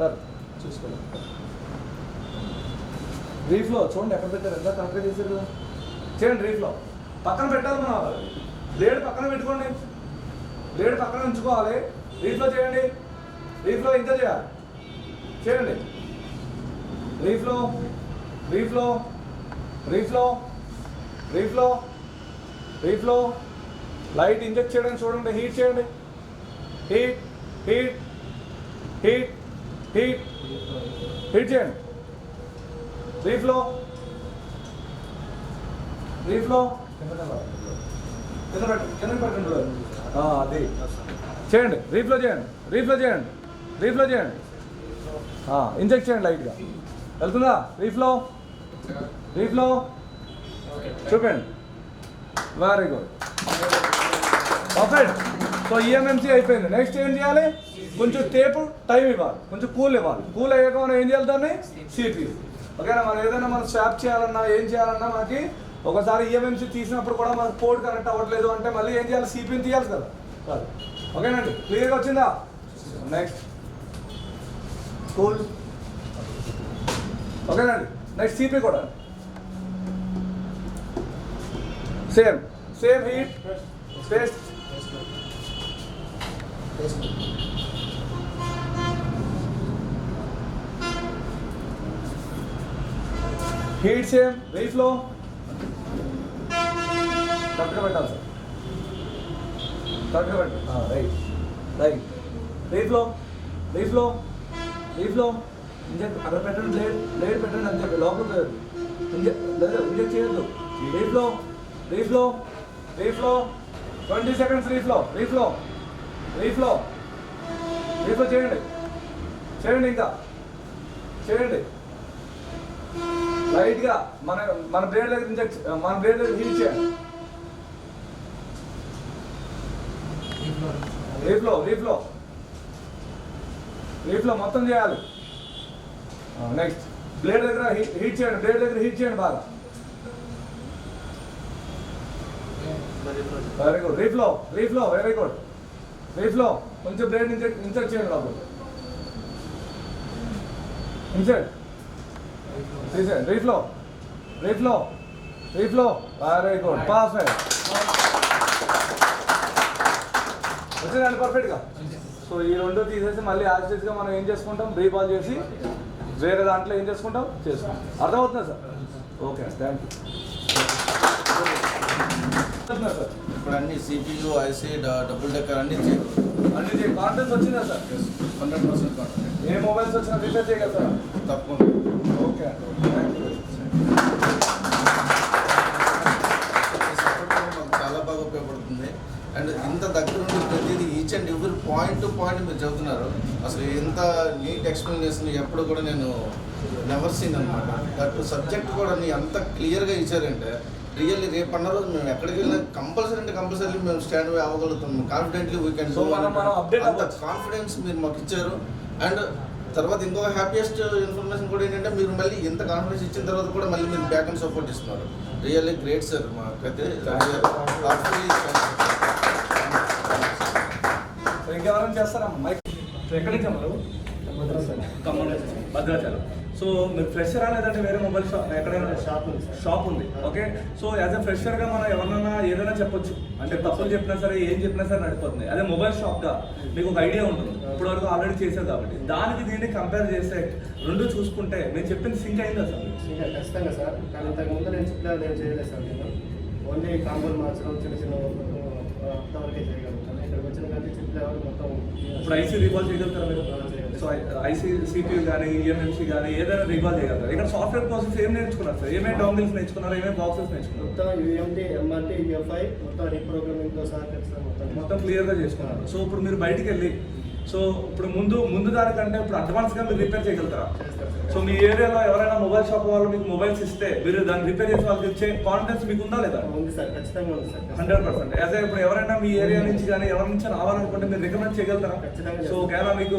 Sir చూసుకోండి. రీఫ్లో చూడండి ఎక్కడ పెట్టారు, ఎంత కరెక్ట్గా చేశారు కదా. చేయండి రీఫ్లో పక్కన పెట్టాలి, మనం బ్లేడ్ పక్కన పెట్టుకోండి, బ్లేడ్ పక్కన ఉంచుకోవాలి. రీఫ్లో చేయండి, రీఫ్లో ఇంకా చేయాలి, చేయండి రీఫ్లో reflow reflow reflow రీఫ్లో light inject చేయడానికి చూడండి, హీట్ చేయండి, heat heat heat heat heat చేయండి. రీఫ్లో రీఫ్లో కింద పెట్టండి, అది చేయండి. రీఫ్లో చేయండి, రీఫ్లో చేయండి, రీఫ్లో చేయండి, ఇంజెక్ట్ చేయండి లైట్గా. వెళ్తుందా రీఫ్లో? రీఫ్లో చూపండి. Very good, perfect. So eMMC అయిపోయింది. నెక్స్ట్ ఏం చేయాలి? కొంచెం టేపు టైం ఇవ్వాలి, కొంచెం కూల్ ఇవ్వాలి. కూల్ అయ్యాక మనం ఏం చేయాలి? దాన్ని సిపియు. ఓకేనా? మనం ఏదైనా మనం స్వాప్ చేయాలన్నా ఏం చేయాలన్నా మనకి ఒకసారి ఈఎంఎంసీ తీసినప్పుడు కూడా మనకు పోర్ట్ కనెక్ట్ అవ్వట్లేదు అంటే మళ్ళీ ఏం చేయాలి? సిపియూని తీయాలి కదా. ఓకేనండి, క్లియర్గా వచ్చిందా? Next cool. ఓకేనండి, నెక్స్ట్ సిపి కూడా same same heat paste. Heat same. Reflow కరెక్ట్గా పెట్టాలి సార్, కరెక్ట్గా పెట్టాలి. Right right. Reflow reflow reflow inject అక్కడ పెట్టండి, బ్లేడ్ బ్లేడ్ పెట్టండి అంతే, లోపల ఇంజెక్ట్ చేయొద్దు. రీఫ్లో రీఫ్లో రీఫ్లో 20 seconds. రీఫ్లో రీఫ్లో రీఫ్లో రీఫ్లో చేయండి, చేయండి, ఇంకా చేయండి లైట్గా. మన బ్లేడ్ దగ్గర ఇంజెక్ట్, మన బ్లేడ్ దగ్గర హీట్ చేయండి. రీఫ్లో రీఫ్లో రీఫ్లో మొత్తం చేయాలి. నెక్స్ట్ బ్లేడ్ దగ్గర హీట్ చేయండి, బ్లేడ్ దగ్గర హీట్ చేయండి బాగా. Very good. Reflow reflow very good. Reflow కొంచెం బ్లేడ్ ఇన్సర్ట్ చేయండి లోపల, ఇన్సర్ట్ తీసేయండి. Reflow reflow reflow very good, perfect. వచ్చిందండి పర్ఫెక్ట్గా. సో ఈ రెండు తీసేసి మళ్ళీ యాజిటేజ్గా మనం ఏం చేసుకుంటాం? రీబాల్ చేసి వేరే దాంట్లో ఏం చేసుకుంటాం? చేసుకుంటాం. అర్థమవుతుందా sir? Okay, thank you sir. ఇప్పుడు అన్ని సిపియు, ఐసీ, డబుల్ డెక్కర్ అన్ని కాన్ఫిడెన్స్ వచ్చిందా సార్? 100% కాన్ఫిడెంట్. ఏ మొబైల్స్ వచ్చినా రిపేర్ చేయగలుగుతారా? తప్పకుండా. ఓకే అండి, థ్యాంక్ యూ. మాకు చాలా బాగా ఉపయోగపడుతుంది. అండ్ ఇంత దగ్గర నుండి ప్రతిదీ each and every point to point మీరు చెబుతున్నారు. అసలు ఇంత నీట్ ఎక్స్ప్లెనేషన్ ఎప్పుడు కూడా నేను నెవర్ సీన్ అనమాట. దట్ సబ్జెక్ట్ కూడా అంత క్లియర్గా ఇచ్చారంటే రియల్లీ రేపు అన్న రోజు మేము ఎక్కడికి వెళ్ళినా కంపల్సరీ మేము స్టాండ్ అవ్వగలుగుతాం. Confidently we can do. అంత కాన్ఫిడెన్స్ మీరు మాకు ఇచ్చారు. అండ్ తర్వాత ఇంకొక హ్యాపీయెస్ట్ ఇన్ఫర్మేషన్ కూడా ఏంటంటే మీరు మళ్ళీ ఇంత కాన్ఫిడెన్స్ ఇచ్చిన తర్వాత కూడా మళ్ళీ మీరు బ్యాక్ అండ్ సపోర్ట్ ఇస్తున్నారు. Really great sir. మాకైతే ఇంకెవరైనా చేస్తారమ్మా మైక్? ఎక్కడి నుంచి అమ్మరు? భద్రాచలం. సో మీరు ఫ్రెషరా లేదంటే వేరే మొబైల్ షాప్ ఎక్కడైనా షాప్ ఉంది? ఓకే. సో యాజ్ ఎ ఫ్రెషర్గా మనం ఎవరినైనా ఏదైనా చెప్పొచ్చు, అంటే తప్పులు చెప్పినా సరే ఏం చెప్పినా సరే నడిపోతుంది. అదే మొబైల్ షాప్గా మీకు ఒక ఐడియా ఉంటుంది, ఇప్పటివరకు ఆల్రెడీ చేశారు కాబట్టి. దానికి దీన్ని కంపేర్ చేస్తే రెండు చూసుకుంటే నేను చెప్పింది సింక్ అయిందా సార్? ఖచ్చితంగా సార్. కానీ ఇంతకుముందు నేను చెప్పలేదు, నేను చేయలేదు సార్. నేను ఓన్లీ కాంబోలు మార్చడం, చిన్న అంతవరకే చేయగలుగుతాను. ఇక్కడికి వచ్చిన కానీ చెప్పలేదు మొత్తం. ఇప్పుడు ఐసీ రీకాల్ చేయగలుగుతారా మీరు? సో ఐసీ సిపియూ కానీ ఈఎంఎంసీ కానీ ఏదైనా రీకాల్ చేయగలుగుతారు. ఇక్కడ సాఫ్ట్వేర్ ప్రాసెస్ ఏం నేర్చుకున్నారు సార్? ఏమేమి డౌన్లోడ్స్ నేర్చుకున్నారు, ఏమేమి బాక్సెస్ నేర్చుకున్నారు? మొత్తం యూఎంటీ, ఎంఆర్టీ, యూఎఫ్ఐ మొత్తం రీప్రోగ్రామింగ్తో సహా మొత్తం క్లియర్గా చేసుకున్నారు. సో ఇప్పుడు మీరు బయటికి వెళ్ళి సో ఇప్పుడు ముందు దానికంటే ఇప్పుడు అడ్వాన్స్గా మీరు రిపేర్ చేయగలుగుతారా? సో మీ ఏరియాలో ఎవరైనా మొబైల్ షాప్ వాళ్ళు మీకు మొబైల్స్ ఇస్తే మీరు దాన్ని రిపేర్ చేసి వాళ్ళకి ఇచ్చే కాన్ఫిడెన్స్ మీకు ఉందా లేదా? ఉంది సార్, ఖచ్చితంగా ఉంది సార్. 100%. యాజ్ ఇప్పుడు ఎవరైనా మీ ఏరియా నుంచి కానీ ఎవరి నుంచి రావాలనుకుంటే మీరు రికమెండ్ చేయగలుగుతారా? ఖచ్చితంగా. సో ఒకవేళ మీకు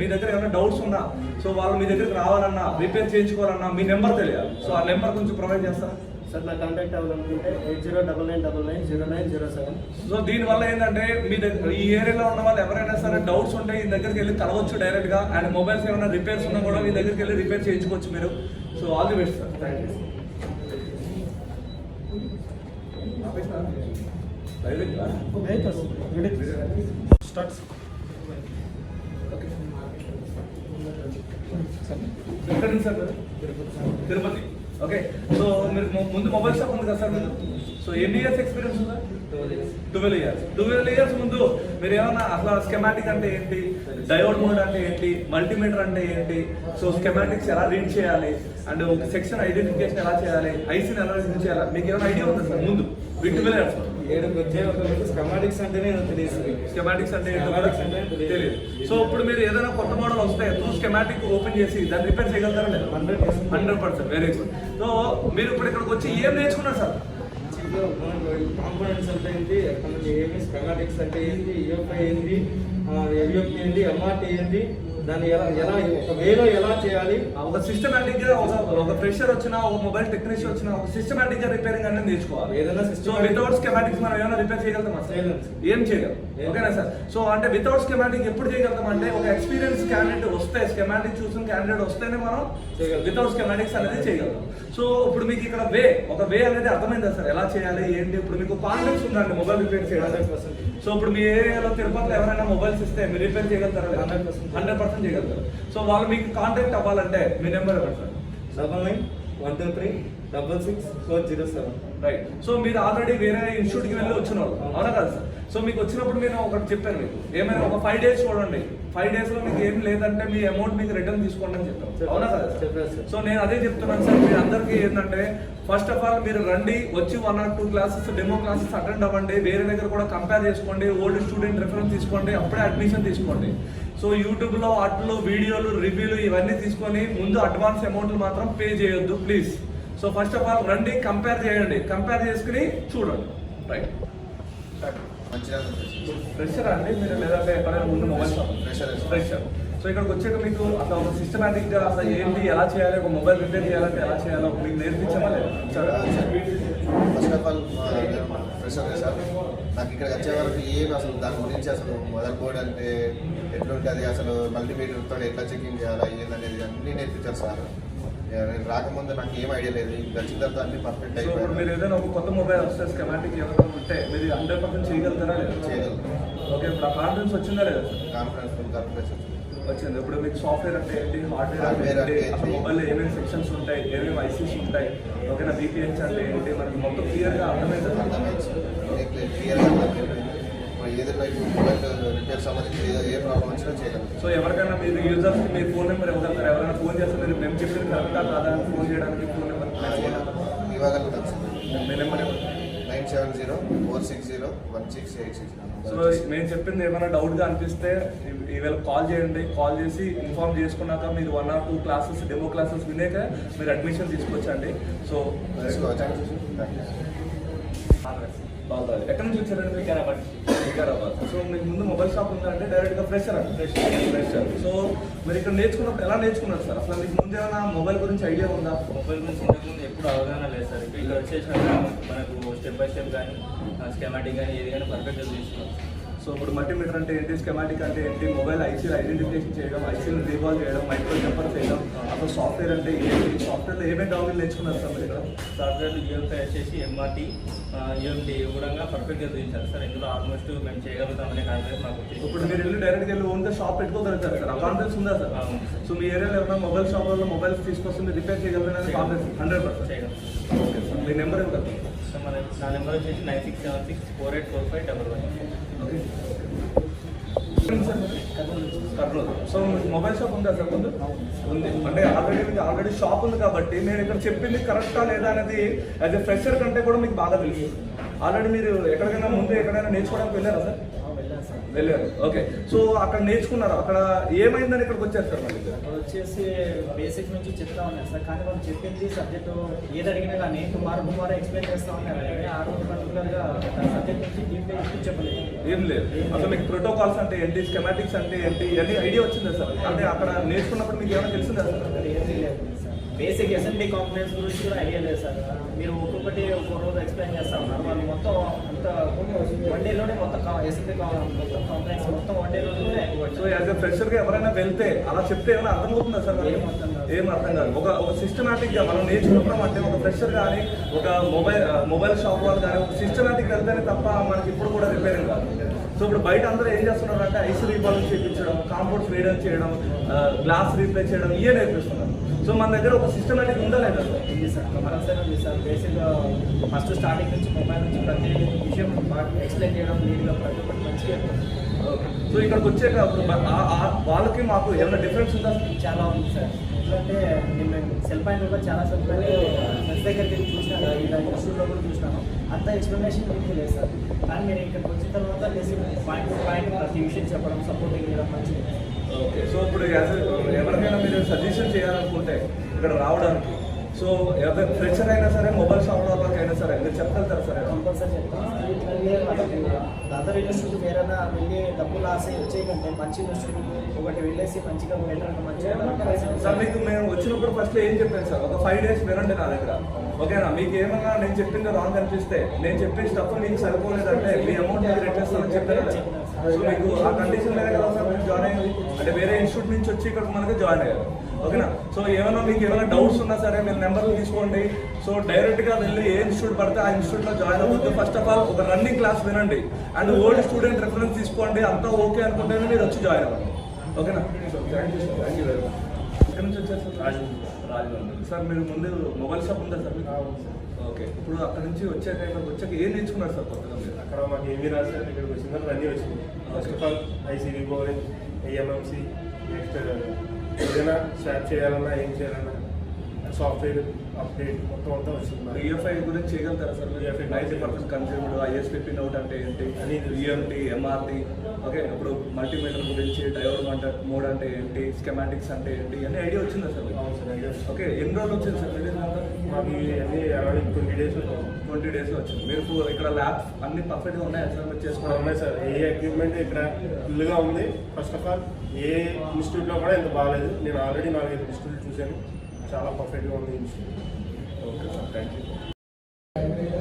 మీ దగ్గర ఏమైనా డౌట్స్ ఉన్నా, సో వాళ్ళు మీ దగ్గరికి రావాలన్నా రిపేర్ చేయించుకోవాలన్నా మీ నెంబర్ తెలియాలి. సో ఆ నెంబర్ కొంచెం ప్రొవైడ్ చేస్తారా? సార్ నా కాంటాక్ట్ అవ్వాలనుకుంటే 8099990907. సో దీనివల్ల ఏంటంటే మీ దగ్గర ఈ ఏరియాలో ఉన్న వాళ్ళు ఎవరైనా సరే డౌట్స్ ఉంటే ఈ దగ్గరికి వెళ్ళి కలవచ్చు డైరెక్ట్గా. అండ్ మొబైల్స్ ఏమైనా రిపేర్స్ ఉన్నా కూడా మీ దగ్గరికి వెళ్ళి రిపేర్ చేయించుకోవచ్చు మీరు. So all the best sir. Thank you. ఎక్కడ నుంచి సార్? తిరుపతి. ఓకే. సో మీరు ముందు మొబైల్ షాప్ ఉంది కదా సార్ మీరు? సో ఎన్ని ఇయర్స్ ఎక్స్పీరియన్స్ ఉందా? 12 ఇయర్స్ ముందు మీరు ఏమన్నా అసలు స్కెమాటిక్ అంటే ఏంటి, డయోడ్ మోడ్ అంటే ఏంటి, మల్టీమీటర్ అంటే ఏంటి, సో స్కెమాటిక్స్ ఎలా రీడ్ చేయాలి, అండ్ ఒక సెక్షన్ ఐడెంటిఫికేషన్ ఎలా చేయాలి, ఐసీని ఎలా రీడ్ చేయాలి, మీకు ఏమైనా ఐడియా ఉందా సార్ ముందు? 12 ఇయర్స్ స్కెమాటిక్స్ అంటేనే తెలియదు. స్కెమాటిక్స్ అంటే తెలియదు. సో ఇప్పుడు మీరు ఏదైనా కొత్త మోడల్ వస్తే త్రూ స్కెమాటిక్ ఓపెన్ చేసి దాన్ని రిపేర్ చేయగలుగుతారా లేదా? 100%. Very good. సో మీరు ఇప్పుడు ఇక్కడికి వచ్చి ఏం నేర్చుకున్నారు సార్? కాంపోనెంట్స్ అంటే ఏంటి, అక్కడ నుంచి ఏమి, స్కెమాటిక్స్ అంటే ఏంటి, ఈఎఫ్ఐ ఏంటి, ఎల్యూపీ ఏంటి, ఎంఆర్టీ ఏంటి, దాన్ని ఎలా ఒక వేలో ఎలా చేయాలి, ఒక సిస్టమేటిక్ గా ఒక ఫ్రెషర్ వచ్చినా, ఒక మొబైల్ టెక్నీషియన్ వచ్చినా ఒక సిస్టమేటిక్ గా రిపేరింగ్ అనేది నేర్చుకోవాలి. ఏదైనా సో వితౌట్ స్కెమాటిక్స్ మనం ఏమైనా రిపేర్ చేయగలుగుతామా? ఏం చేయగలం. ఓకేనా సార్? సో అంటే వితౌట్ స్కెమాటిక్ ఎప్పుడు చేయగలుగుతాం అంటే ఒక ఎక్స్పీరియన్స్ క్యాండిడేట్ వస్తే, స్కెమాటిక్ చూసిన క్యాండిడేట్ వస్తేనే మనం వితౌట్ స్కెమాటిక్స్ అనేది చేయగలుగుతాం. సో ఇప్పుడు మీకు ఇక్కడ ఒక వే అనేది అర్థమైందా సార్ ఎలా చేయాలి ఏంటి? ఇప్పుడు మీకు కాన్ఫిడెన్స్ ఉందండి మొబైల్ రిపేర్ చేయడానికి. సో ఇప్పుడు మీ ఏరియాలో తిరుపతిలో ఎవరైనా మొబైల్స్ ఇస్తే మీరు రిపేర్ చేయగలుగుతారా? 100% చేయగలుగుతారు. సో వాళ్ళు మీకు కాంటాక్ట్ అవ్వాలంటే మీ నెంబర్ ఇవ్వండి సార్. 9913666407. రైట్. సో మీరు ఆల్రెడీ వేరే ఇన్స్టిట్యూట్కి వెళ్ళి వచ్చిన వాళ్ళు అవునా కదా సార్? సో మీకు వచ్చినప్పుడు నేను ఒకటి చెప్పాను మీకు, ఏమైనా ఒక 5 days చూడండి. 5 days లో మీకు ఏం లేదంటే మీ అమౌంట్ మీకు రిటర్న్ తీసుకోండి అని చెప్పాను. అవునా కదా? సో నేను అదే చెప్తున్నాను సార్ మీరు అందరికీ ఏంటంటే, ఫస్ట్ ఆఫ్ ఆల్ మీరు రండి, వచ్చి 1 or 2 classes demo classes attend అవ్వండి. వేరే దగ్గర కూడా కంపేర్ చేసుకోండి, ఓల్డ్ స్టూడెంట్ రిఫరెన్స్ తీసుకోండి, అప్పుడే అడ్మిషన్ తీసుకోండి. సో యూట్యూబ్లో వాటిలో వీడియోలు రివ్యూలు ఇవన్నీ తీసుకొని ముందు అడ్వాన్స్ అమౌంట్లు మాత్రం పే చేయొద్దు please. So first of all రండి, కంపేర్ చేయండి, కంపేర్ చేసుకుని చూడండి. రైట్. ఫ్రెషర్ అండి మీరు, లేదంటే ఎక్కడైనా ముందు మొబైల్ షాప్? ఫ్రెషర్. సో ఇక్కడికి వచ్చాక మీకు అసలు ఒక సిస్టమేటిక్ గా అసలు ఏంటి, ఎలా చేయాలి, ఒక మొబైల్ రిపేర్ చేయాలంటే ఎలా చేయాలో మీకు నేర్పించామా లేదా? First of all fresher sir, నాకు ఇక్కడ వచ్చే వరకు ఏమి అసలు దాని గురించి అసలు మొదలుకోవడం అంటే ఎట్లుంటుంది, అసలు మల్టీమీటర్తో ఎట్లా చెకింగ్ చేయాలా ఏంటనేది అన్నీ నేర్పించారు సార్. నేను రాకముందు నాకు ఏం ఐడియా లేదు, వచ్చిన తర్వాత అన్ని పర్ఫెక్ట్ అయిపోయింది. మీరు ఏదైనా ఒక కొత్త మొబైల్ వస్తే స్కెమాటిక్ ఏమైనా ఉంటే మీరు 100% చేయగలుగుతారా లేదా? చేయగలుగుతాం. ఓకే. ఇప్పుడు ఆ కాన్ఫిడెన్స్ వచ్చిందా లేదా? కాన్ఫిడెన్స్ వచ్చింది. ఇప్పుడు మీకు సాఫ్ట్వేర్ అంటే ఏంటి, హార్డ్వేర్ అంటే ఏంటి, అసలు మొబైల్లో ఏమేమి సెక్షన్స్ ఉంటాయి, ఏమేమి ఐసీస్ ఉంటాయి, ఓకేనా, VPNs అంటే ఏంటి, మనకి మొత్తం క్లియర్గా అర్థమైంది. ఏదైనా మొబైల్ రిపేర్ సంబంధించి ఏ ప్రాబ్లం వచ్చినా చేయగలం. సో ఎవరికైనా మీరు యూజర్స్కి మీ ఫోన్ నెంబర్ ఇవ్వగలుగుతారు? ఎవరైనా ఫోన్ చేస్తే మీరు మేము చెప్పింది కరెక్టా కాదా అని ఫోన్ చేయడానికి ఫోన్ నెంబర్ ఇవ్వగలుగుతాం సార్. మీ నెంబర్ 970-460-1686. సో మేము చెప్పింది ఏమైనా డౌట్గా అనిపిస్తే ఈవేళ కాల్ చేయండి. కాల్ చేసి ఇన్ఫార్మ్ చేసుకున్నాక మీరు 1 or 2 క్లాసెస్ డెమో క్లాసెస్ వినేక మీరు అడ్మిషన్ తీసుకోవచ్చండి. సో ఎక్కడి నుంచి వచ్చారండి? వికారాబాద్. సో మీకు ముందు మొబైల్ షాప్ ఉందంటే డైరెక్ట్గా ఫ్రెషర్ అండి. ఫ్రెషర్. సో మీరు ఇక్కడ నేర్చుకున్నప్పుడు ఎలా నేర్చుకున్నారు సార్? అసలు మీకు ముందు ఏమైనా మొబైల్ గురించి ఐడియా ఉందా? మొబైల్ గురించి ఇంతకుముందు ఎప్పుడు అవగాహన లేదు సార్. ఇక్కడ వచ్చేసినాక మనకు స్టెప్ బై స్టెప్ కానీ స్కెమాటిక్ కానీ ఏది కానీ పర్ఫెక్ట్గా తీసుకున్నాం. సో ఇప్పుడు మల్టీమీటర్ అంటే ఏంటి, స్కెమాటిక్ అంటే ఏంటి, మొబైల్ ఐసీలు ఐడెంటిఫికేషన్ చేయడం, ఐసీలు రీవాల్వ్ చేయడం, మైక్రో జంపర్ చేయడం, అసలు సాఫ్ట్వేర్ అంటే ఏంటి, సాఫ్ట్వేర్లో ఏమేమి డౌన్లోడ్ నేర్చుకున్నారు సార్ మీరు ఇక్కడ? సాఫ్ట్వేర్లు యూఎఫ్ఐ వచ్చేసి ఎంఆర్టీ యూఎంటీ కూడా పర్ఫెక్ట్గా చూపించారు సార్. ఇందులో ఆల్మోస్ట్ మేము చేయగలుగుతామనే కాన్ఫిడెన్స్ మాకు వచ్చింది. ఇప్పుడు మీరు వెళ్ళి డైరెక్ట్గా వెళ్ళి ఓన్గా షాప్ పెట్టుకోగలుగుతారు సార్, ఆ కాన్ఫిడెన్స్ ఉందా సార్? సో మీ ఏరియాలో ఏమైనా మొబైల్ షాప్లో మొబైల్స్ తీసుకొస్తుంది రిపేర్ చేయగలుగుతారని కాన్ఫిడెన్స్ 100% చేయగలం. Okay sir. మీ నెంబర్ ఏమి కదా? సో నా నెంబర్ వచ్చేసి 9676484511. Okay. Kurnool. So mobile shop ఉందా సార్ ముందు? ఉంది. అంటే ఆల్రెడీ షాప్ ఉంది కాబట్టి నేను ఇక్కడ చెప్పింది కరెక్టా లేదా అనేది యాజ్ ఎ ఫ్రెషర్ కంటే కూడా మీకు బాగా తెలుసు. ఆల్రెడీ మీరు ఎక్కడికైనా ముందు ఎక్కడైనా నేర్చుకోవడానికి వెళ్ళారా సార్? వెళ్ళారు. ఓకే. సో అక్కడ నేర్చుకున్నారు, అక్కడ ఏమైందని ఇక్కడికి వచ్చారు సార్? మళ్ళీ అది వచ్చేసి బేసిక్ నుంచి చెప్తా ఉన్నారు సార్, కానీ వాళ్ళు చెప్పింది సబ్జెక్టు ఏది అడిగినా కానీ టుమారో ఎక్స్ప్లెయిన్ చేస్తూ ఉన్నారు. కానీ ఆ రోజు పర్టికులర్గా సబ్జెక్ట్ నుంచి డీప్గా ఎక్కువ చెప్పలేదు. ఏం లేదు. అసలు మీకు ప్రోటోకాల్స్ అంటే ఏంటి, స్కెమాటిక్స్ అంటే ఏంటి, ఇవన్నీ ఐడియా వచ్చిందా సార్? అంటే అక్కడ నేర్చుకున్నప్పుడు మీకు ఏమైనా తెలిసిందా సార్? ఏమీ లేదు సార్. బేసిక్ ఎస్ఎండి కాంప్లెక్స్ గురించి కూడా ఐడియా లేదు సార్. మీరు ఒక్కొక్కటి ఒక్కో రోజు ఎక్స్ప్లెయిన్ చేస్తా ఉన్నారు. వాళ్ళు మొత్తం అంత వన్ డేలోనే మొత్తం ఎస్ఎండి మొత్తం కాంప్లెక్స్ మొత్తం వన్ డేలోనే. సో యాజ్ ఎ ఫ్రెషర్గా ఎవరైనా వెళ్తే అలా చెప్తే ఏమైనా అర్థమవుతుందా సార్? ఏం అర్థం కాదు. ఒక సిస్టమేటిక్గా మనం నేర్చుకుంటున్నాం అంటే ఒక ఫ్రెషర్ కానీ ఒక మొబైల్ షాప్ వాళ్ళు కానీ ఒక సిస్టమేటిక్ వెళ్తేనే తప్ప మనకి ఇప్పుడు కూడా రిపేరింగ్ కాదు. సో ఇప్పుడు బయట అందరూ ఏం చేస్తున్నారంటే ఐస్ రీబాలింగ్ చేయించడం, కాంపౌండ్స్ రీడన్ చేయడం, గ్లాస్ రీప్లేస్ చేయడం ఇవే నేర్పిస్తున్నారు. సో మన దగ్గర ఒక సిస్టమేటిక్ ఉందా లేదా? ఉంది సార్, కంపల్సరీ ఉంది సార్. బేసిక్గా ఫస్ట్ స్టార్టింగ్ నుంచి మొబైల్ నుంచి ప్రతి విషయం ఎక్స్ప్లెయిన్ చేయడం నీట్గా ప్రతి ఒక్కటి మంచిగా. సో ఇక్కడికి వచ్చాక అప్పుడు వాళ్ళకి మాకు ఏమైనా డిఫరెన్స్ ఉందా? చాలా ఉంది సార్. ఎందుకంటే నేను సెల్ పాయింట్ కూడా చాలా సెల్ పాయింట్ ఫ్రెండ్స్ దగ్గరికి వెళ్ళి చూసినాను, ఇలా ఇన్స్టిట్యూట్లో కూడా చూసినాను. అంత ఎక్స్ప్లెనేషన్ మీకు లేదు సార్. కానీ మీరు ఇక్కడికి వచ్చిన తర్వాత బేసిక్ పాయింట్ టు పాయింట్ ప్రతి విషయం చెప్పడం, సపోర్టింగ్ చేయడం మంచిది. ఓకే. సో ఇప్పుడు ఎవరికైనా మీరు సజెషన్ చేయాలనుకుంటే ఇక్కడ రావడానికి, సో ఎవరి ఫ్రెషర్ అయినా సరే మొబైల్ షాప్ వాళ్ళకి అయినా సరే మీరు చెప్పగలుగుతారు సార్? కంపల్సరీ చెప్తాను. అదర్ ఇన్స్టిట్యూట్ వేరేనా వెళ్ళి డబ్బులు ఆశ వచ్చేయకంటే మంచి ఇన్స్టిట్యూట్ ఒకటి వెళ్ళేసి మంచిగా వెళ్ళడానికి మంచిగా. సార్ మీకు మేము వచ్చినప్పుడు ఫస్ట్ ఏం చెప్పాను సార్, ఒక 5 days వినండి నా దగ్గర, ఓకేనా? మీకు ఏమన్నా నేను చెప్పింది రాంగ్ అనిపిస్తే, నేను చెప్పిన స్టఫ్ మీకు సరిపోలేదంటే మీ అమౌంట్ మీరు రిటర్న్ చెప్పారు. సో మీకు ఆ కండిషన్ మీద కదా సార్ మీరు జాయిన్ అయ్యింది. అంటే వేరే ఇన్స్టిట్యూట్ నుంచి వచ్చి ఇక్కడ మనకి జాయిన్ అయ్యారు, ఓకేనా? సో ఏమైనా మీకు ఏమైనా డౌట్స్ ఉన్నా సరే మీరు నెంబర్లు తీసుకోండి. సో డైరెక్ట్గా వెళ్ళి ఏ ఇన్స్టిట్యూట్ పడితే ఆ ఇన్స్టిట్యూట్లో జాయిన్ అవ్వద్దు. ఫస్ట్ ఆఫ్ ఆల్ ఒక రన్నింగ్ క్లాస్ వినండి అండ్ ఓల్డ్ స్టూడెంట్ రెఫరెన్స్ తీసుకోండి. అంతా ఓకే అనుకుంటేనే మీరు వచ్చి జాయిన్ అవ్వండి, ఓకేనా? So thank you sir, thank you very much. ఎక్కడి నుంచి వచ్చారు సార్? రాజమండ్రి. సార్ మీరు ముందు మొబైల్ షాప్ ఉందా సార్? ఓకే. ఇప్పుడు అక్కడ నుంచి వచ్చాక ఏం నేర్చుకున్నారు సార్ కొత్తగా మీరు? అక్కడ మాకు ఏమీ రాదు సార్. ఇక్కడికి వచ్చిందని అన్నీ వచ్చింది. First of all ICB boring, AMMC, next ఏదైనా స్వాప్ చేయాలన్నా ఏం చేయాలన్నా సాఫ్ట్వేర్ అప్డేట్ మొత్తం అంతా వచ్చింది. ఈఎఫ్ఐ గురించి చేయగలుగుతారా sir? EFI 90% consumed, ISP note అంటే ఏంటి, ఈఎంటీ, ఎంఆర్టీ, ఓకే. ఇప్పుడు మల్టీమీటర్ గురించి, డయోడ్ మోడ్ అంటే ఏంటి, స్కెమాటిక్స్ అంటే ఏంటి అన్ని ఐడియా వచ్చిందా సార్? అవును సార్, ఐడియా. ఓకే. ఎన్ని రోజులు వచ్చింది సార్ వీడియో అంతా? మాకు అన్ని అరౌండ్ 20 days 20 days వచ్చింది. మీరు ఇక్కడ ల్యాబ్స్ అన్ని పర్ఫెక్ట్గా ఉన్నాయా సార్? మీరు చేసుకోవాలి ఉన్నాయి సార్. ఏ ఎక్విప్మెంట్ ఇక్కడ ఫుల్గా ఉంది. ఫస్ట్ ఆఫ్ ఆల్ ఏ ఇన్స్టిట్యూట్లో కూడా ఇంత బాగాలేదు. నేను ఆల్రెడీ 4-5 ఇన్స్టిట్యూట్ చూశాను, చాలా పర్ఫెక్ట్గా ఉంది institute. Okay sir, thank you.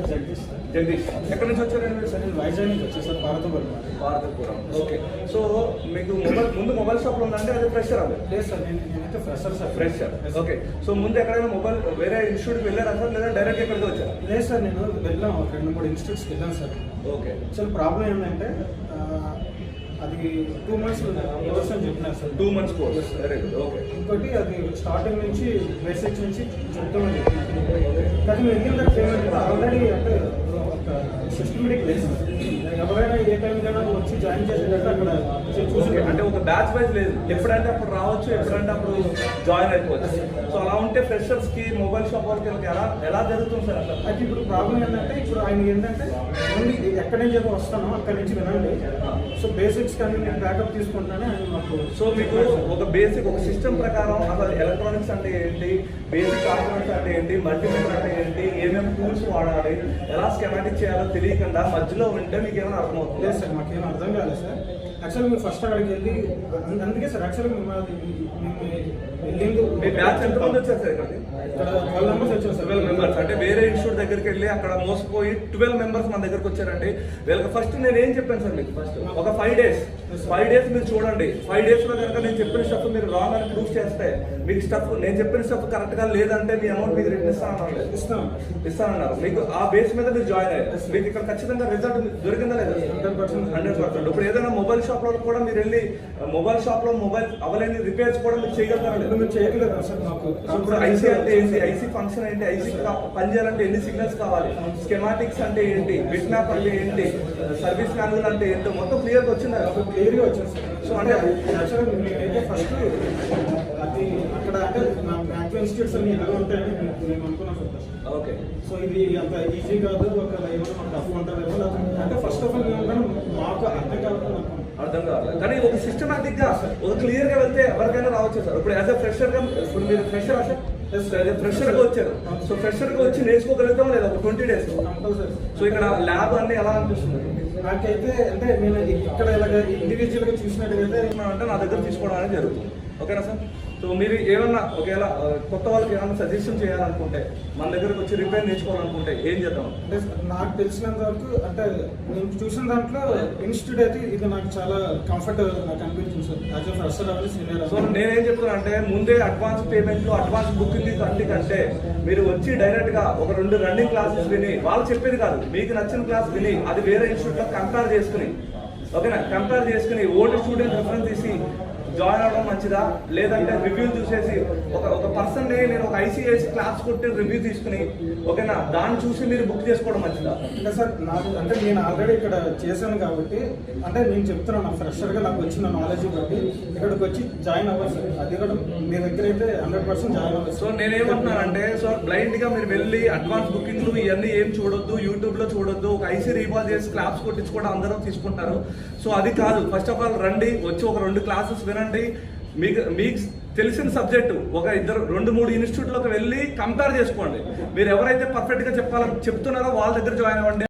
Jagadish, ఎక్కడి నుంచి వచ్చారండి మీరు? సార్ నేను వైజాగ్ నుంచి వచ్చాను సార్, భారతపురం. ఓకే. సో మీకు ముందు మొబైల్ షాప్లో ఉందంటే అది ఫ్రెషర్ అది? లేదు సార్, నేనైతే fresher sir. Fresher, okay. So ముందు ఎక్కడైనా మొబైల్ వేరే ఇన్స్టిట్యూట్కి వెళ్ళారా సార్, లేదా డైరెక్ట్ ఎక్కడికి వచ్చారా? లేదు సార్, నేను వెళ్ళాను 2-3 ఇన్స్టిట్యూట్స్కి వెళ్ళాను సార్. ఓకే. అసలు ప్రాబ్లం ఏంటంటే అది 2 months కోర్స్ అని చెప్పినారు sir. 2 months course, very good. Okay. ఇంకోటి అది స్టార్టింగ్ నుంచి బేసిక్స్ నుంచి చెప్తామని చెప్పినారు. కానీ మేము వెళ్ళిన తర్వాత ఏమంటే ఆల్రెడీ అంటే ఒక సిస్టమేటిక్ లేదు. ఎవరైనా ఏ టైం కైనా వచ్చి జాయిన్ చేసేటట్టు అక్కడ చూసి, అంటే ఒక బ్యాచ్ వైజ్ లేదు, ఎప్పుడంటే అప్పుడు రావచ్చు, ఎప్పుడంటే అప్పుడు జాయిన్ అయిపోవచ్చు. సో అలా ఉంటే ఫ్రెషర్స్ కి మొబైల్ షాప్ వాళ్ళకి ఎలా జరుగుతుంది సార్ అట్లా? అయితే ఇప్పుడు ప్రాబ్లం ఏంటంటే ఇప్పుడు ఆయన ఏంటంటే ఓన్లీ ఎక్కడి నుంచి అయితే వస్తానో అక్కడి నుంచి వినండి. సో బేసిక్స్ కానీ నేను బ్యాకప్ తీసుకుంటానే ఆయన మాకు. సో మీకు ఒక బేసిక్ ఒక సిస్టమ్ ప్రకారం అసలు ఎలక్ట్రానిక్స్ అంటే ఏంటి, బేసిక్ కాంపోనెంట్స్ అంటే ఏంటి, మల్టీమీటర్ అంటే ఏంటి, ఏమేమి టూల్స్ వాడాలి, ఎలా స్కెమాటిక్ చేయాలో తెలియకుండా మధ్యలో ఉంటే మీకు ఏమైనా అర్థమవుతుంది? లేదు సార్, మాకేం అర్థం కాలేదు సార్. యాక్చువల్గా మీరు ఫస్ట్ అక్కడికి వెళ్ళి అందుకే సార్ యాక్చువల్గా మేము వెళ్ళింది. మీ బ్యాచ్ ఎంతమంది వచ్చారు సార్ ఇక్కడికి? ఇక్కడ 12 members వచ్చారు సార్. 12 members. అంటే వేరే ఇన్స్టిట్యూట్ దగ్గరికి వెళ్ళి అక్కడ మోసపోయి 12 members మన దగ్గరకు వచ్చారండి. వీళ్ళకి ఫస్ట్ నేను ఏం చెప్పాను సార్ మీకు, ఫస్ట్ ఒక 5 days మీరు చూడండి. 5 days లో కనుక నేను చెప్పిన స్టఫ్ మీరు రాంగ్ అని ప్రూఫ్ చేస్తే, మీకు స్టఫ్ నేను చెప్పిన స్టఫ్ కరెక్ట్గా లేదంటే మీ అమౌంట్ మీకు రిటర్న్ ఇస్తానన్నారు. మీకు ఆ బేస్ మీద మీరు జాయిన్ అయ్యారు. మీకు ఇక్కడ ఖచ్చితంగా రిజల్ట్ దొరికిందా లేదా? 100%. ఇప్పుడు ఏదైనా మొబైల్ షాప్ లో కూడా మీరు వెళ్ళి మొబైల్ షాప్ లో మొబైల్ అవలేని రిపేర్స్ కూడా మీరు చేయగలుగుతారా? మేము చేయగలుగుతాం సార్. మాకు ఇప్పుడు ఐసీ అంటే ఏంటి, ఐసీ ఫంక్షన్ ఏంటి, ఐసీ పనిచేయాలంటే ఎన్ని సిగ్నల్స్ కావాలి, స్కెమాటిక్స్ అంటే ఏంటి, బిట్ మ్యాప్ అంటే ఏంటి, సర్వీస్ మాన్యువల్ అంటే ఏంటో మొత్తం క్లియర్గా వచ్చిందా? క్లియర్గా వచ్చింది సార్. సో అంటే యాక్చువల్గా మేమైతే ఫస్ట్ అది అక్కడ అంటే మ్యాక్సిమం ఇన్స్టిట్యూట్స్ అన్ని ఎలా ఉంటాయని మేము అనుకున్నాం సార్. ఓకే. సో ఇది అంత ఈజీ కాదు, ఒక ఏమైనా మాకు టఫ్ ఉంటారేమో అంటే ఫస్ట్ ఆఫ్ ఆల్ మాకు అర్థం కావాలి. కానీ ఒక సిస్టమాటిక్ గా ఒక క్లియర్ గా వెళ్తే ఎవరికైనా రావచ్చు సార్. ఇప్పుడు యాజ్ అ ఫ్రెషర్ గా, ఇప్పుడు మీరు ఫ్రెషర్ ఫ్రెషర్ గా వచ్చారు. సో ఫ్రెషర్ గా వచ్చి నేర్చుకోగలుగుతాం లేదా ఒక 20 days? సో ఇక్కడ ల్యాబ్ అన్ని ఎలా అనిపిస్తుంది నాకైతే? అంటే నేను ఇక్కడ ఇలాగ ఇండివిజువల్ గా చూసినట్టుగా అంటే నా దగ్గర తీసుకోవడం అనేది జరుగుతుంది. ఓకేనా సార్? సో మీరు ఏమన్నా ఒకవేళ కొత్త వాళ్ళకి ఏమన్నా సజెషన్ చేయాలనుకుంటే, మన దగ్గరకు వచ్చి రిపేర్ నేర్చుకోవాలనుకుంటే ఏం చేద్దాం? అంటే నాకు తెలిసినంత వరకు అంటే నేను చూసిన దాంట్లో ఇన్స్టిట్యూట్ అయితే ఇది నాకు చాలా కంఫర్ట్ నాకు అనిపించింది సార్. యాజ్ అ ఫ్రెషర్ అవ్వాలి సీనియర్. సో నేనేం చెప్తున్నా అంటే ముందే అడ్వాన్స్ పేమెంట్లు అడ్వాన్స్ బుకింగ్ కంటే మీరు వచ్చి డైరెక్ట్ గా ఒక 2 రన్నింగ్ క్లాసెస్ విని, వాళ్ళు చెప్పేది కాదు, మీకు నచ్చిన క్లాస్ విని అది వేరే ఇన్స్టిట్యూట్ లో కంపేర్ చేసుకుని, ఓకేనా, కంపేర్ చేసుకుని ఓల్డ్ స్టూడెంట్ రిఫరెన్స్ తీసి జాయిన్ అవ్వడం మంచిదా, లేదంటే రివ్యూ చూసేసి ఒక పర్సన్ నేను ఒక ఐసీఐఎస్ క్లాస్ కొట్టి రివ్యూ తీసుకుని, ఓకేనా, దాన్ని చూసి మీరు బుక్ చేసుకోవడం మంచిదా? అంటే సార్ నాకు అంటే నేను ఆల్రెడీ ఇక్కడ చేశాను కాబట్టి అంటే నేను చెప్తున్నాను ఫ్రెషర్గా నాకు వచ్చిన నాలెడ్జ్ బట్టి ఇక్కడికి వచ్చి జాయిన్ అవ్వాలి సార్. అది కూడా మీ దగ్గర అయితే 100% జాయిన్ అవ్వాలి. సో నేనేమంటున్నానంటే సో బ్లైండ్ గా మీరు వెళ్ళి అడ్వాన్స్ బుకింగ్లు ఇవన్నీ ఏం చూడొద్దు, యూట్యూబ్ లో చూడొద్దు. ఒక ఐసీ రీబాల్ చేసి క్లాస్ కొట్టించుకోవడం అందరూ తీసుకుంటారు. సో అది కాదు. ఫస్ట్ ఆఫ్ ఆల్ రండి, వచ్చి ఒక 2 క్లాసెస్ వినండి. మీకు తెలిసిన సబ్జెక్టు ఒక 2-3 ఇన్స్టిట్యూట్లోకి వెళ్ళి కంపేర్ చేసుకోండి. మీరు ఎవరైతే పర్ఫెక్ట్గా చెప్తున్నారో వాళ్ళ దగ్గర జాయిన్ అవ్వండి.